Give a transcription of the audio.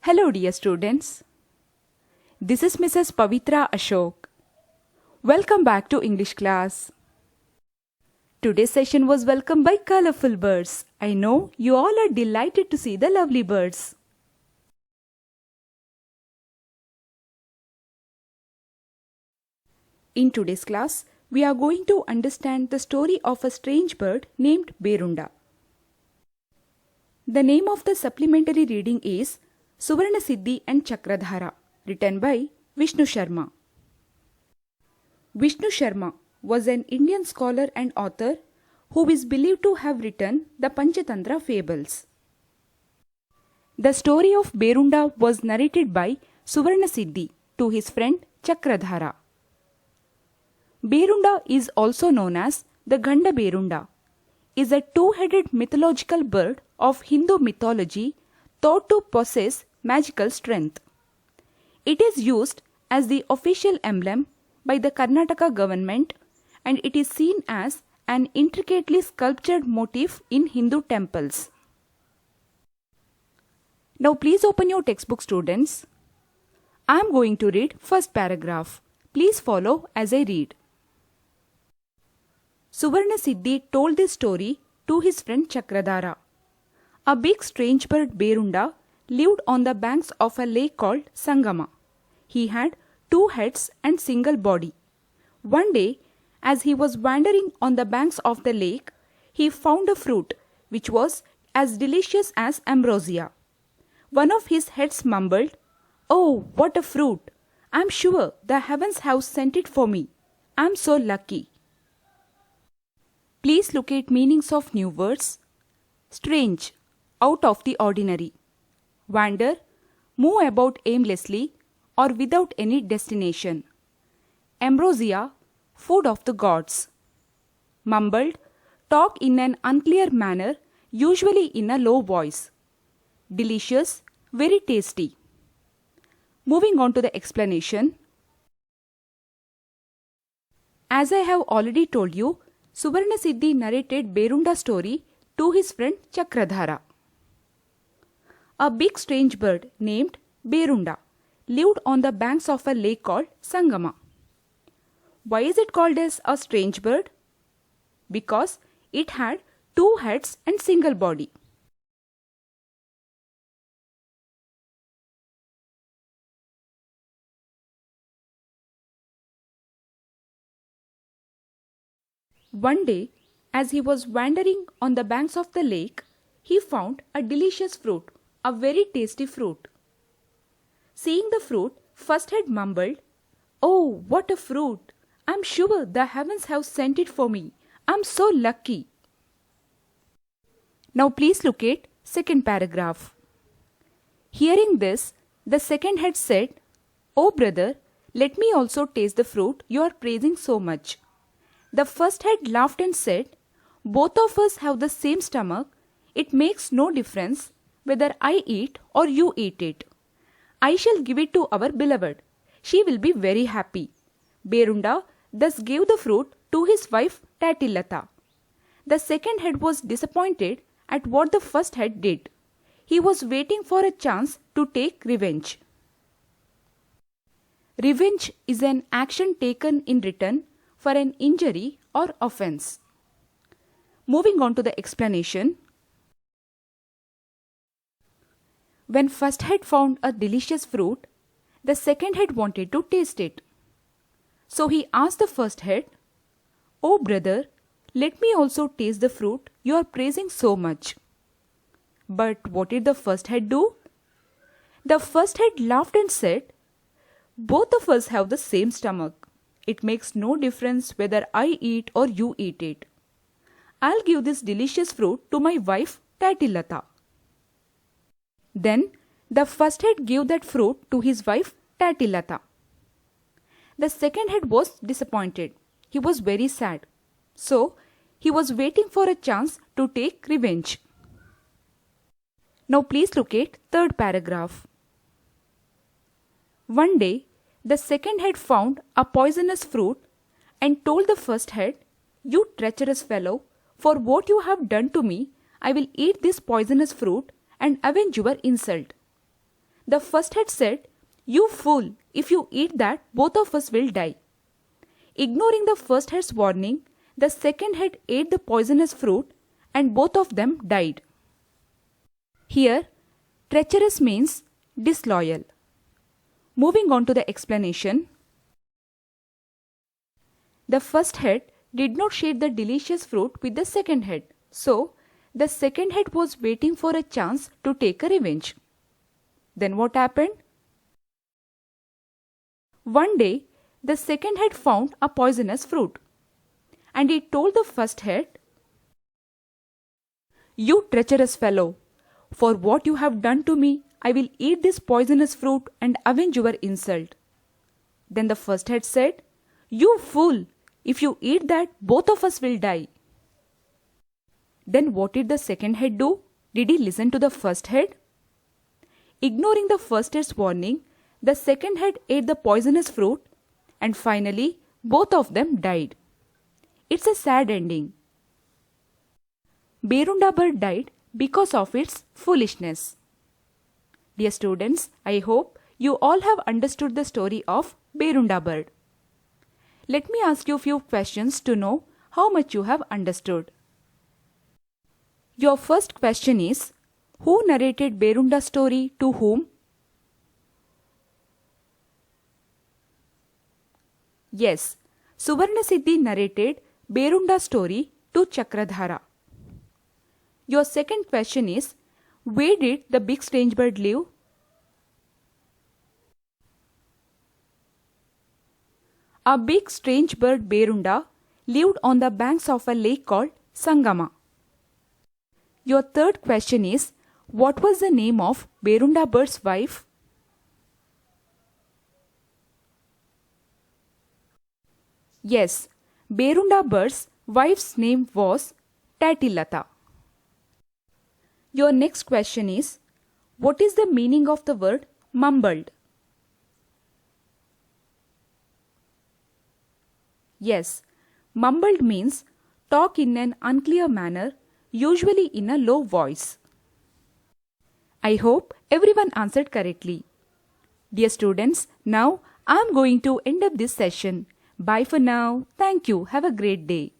Hello dear students. This is Mrs. Pavitra Ashok. Welcome back to English class. Today's session was welcomed by colorful birds. I know you all are delighted to see the lovely birds. In today's class, we are going to understand the story of a strange bird named Berunda. The name of the supplementary reading is Suvarna Siddhi and Chakradhara, written by Vishnu Sharma. Vishnu Sharma was an Indian scholar and author who is believed to have written the Panchatantra fables. The story of Berunda was narrated by Suvarna Siddhi to his friend Chakradhara. Berunda is also known as the Ganda Berunda, is a two-headed mythological bird of Hindu mythology thought to possess magical strength. It is used as the official emblem by the Karnataka government and it is seen as an intricately sculptured motif in Hindu temples. Now please open your textbook, students. I am going to read first paragraph. Please follow as I read. Suvarna Siddhi told this story to his friend Chakradhara. A big strange bird Berunda lived on the banks of a lake called Sangama. He had two heads and single body. One day, as he was wandering on the banks of the lake, he found a fruit which was as delicious as ambrosia. One of his heads mumbled, "Oh, what a fruit! I am sure the heavens have sent it for me. I am so lucky." Please locate meanings of new words. Strange, out of the ordinary. Wander, move about aimlessly or without any destination. Ambrosia, food of the gods. Mumbled, talk in an unclear manner, usually in a low voice. Delicious, very tasty. Moving on to the explanation. As I have already told you, Suvarna Siddhi narrated Berunda's story to his friend Chakradhara. A big strange bird named Berunda lived on the banks of a lake called Sangama. Why is it called as a strange bird? Because it had two heads and single body. One day, as he was wandering on the banks of the lake, he found a delicious fruit, a very tasty fruit. Seeing the fruit, first head mumbled, "Oh, what a fruit! I'm sure the heavens have sent it for me. I'm so lucky." Now please look at second paragraph. Hearing this, the second head said, "Oh brother, let me also taste the fruit you are praising so much." The first head laughed and said, "Both of us have the same stomach. It makes no difference whether I eat or you eat it. I shall give it to our beloved. She will be very happy." Berunda thus gave the fruit to his wife Tatilata. The second head was disappointed at what the first head did. He was waiting for a chance to take revenge. Revenge is an action taken in return for an injury or offense. Moving on to the explanation. When first head found a delicious fruit, the second head wanted to taste it. So he asked the first head, "Oh brother, let me also taste the fruit you are praising so much." But what did the first head do? The first head laughed and said, "Both of us have the same stomach. It makes no difference whether I eat or you eat it. I'll give this delicious fruit to my wife Tatilata." Then the first head gave that fruit to his wife Tatilata. The second head was disappointed. He was very sad. So he was waiting for a chance to take revenge. Now please look at third paragraph. One day, the second head found a poisonous fruit and told the first head, "You treacherous fellow, for what you have done to me, I will eat this poisonous fruit and avenge your insult." The first head said, "You fool, if you eat that, both of us will die." Ignoring the first head's warning, the second head ate the poisonous fruit and both of them died. Here, treacherous means disloyal. Moving on to the explanation. The first head did not share the delicious fruit with the second head, so the second head was waiting for a chance to take a revenge. Then what happened? One day, the second head found a poisonous fruit, and he told the first head, "You treacherous fellow, for what you have done to me, I will eat this poisonous fruit and avenge your insult." Then the first head said, "You fool, if you eat that, both of us will die." Then what did the second head do? Did he listen to the first head? Ignoring the first head's warning, the second head ate the poisonous fruit and finally both of them died. It's a sad ending. Berunda bird died because of its foolishness. Dear students, I hope you all have understood the story of Berunda bird. Let me ask you a few questions to know how much you have understood. Your first question is, who narrated Berunda's story to whom? Yes, Suvarnasiddhi narrated Berunda's story to Chakradhara. Your second question is, where did the big strange bird live? A big strange bird Berunda lived on the banks of a lake called Sangama. Your third question is, what was the name of Berunda bird's wife? Yes, Berunda bird's wife's name was Tatilata. Your next question is, what is the meaning of the word mumbled? Yes, mumbled means talk in an unclear manner, usually in a low voice. I hope everyone answered correctly. Dear students, now I am going to end up this session. Bye for now. Thank you. Have a great day.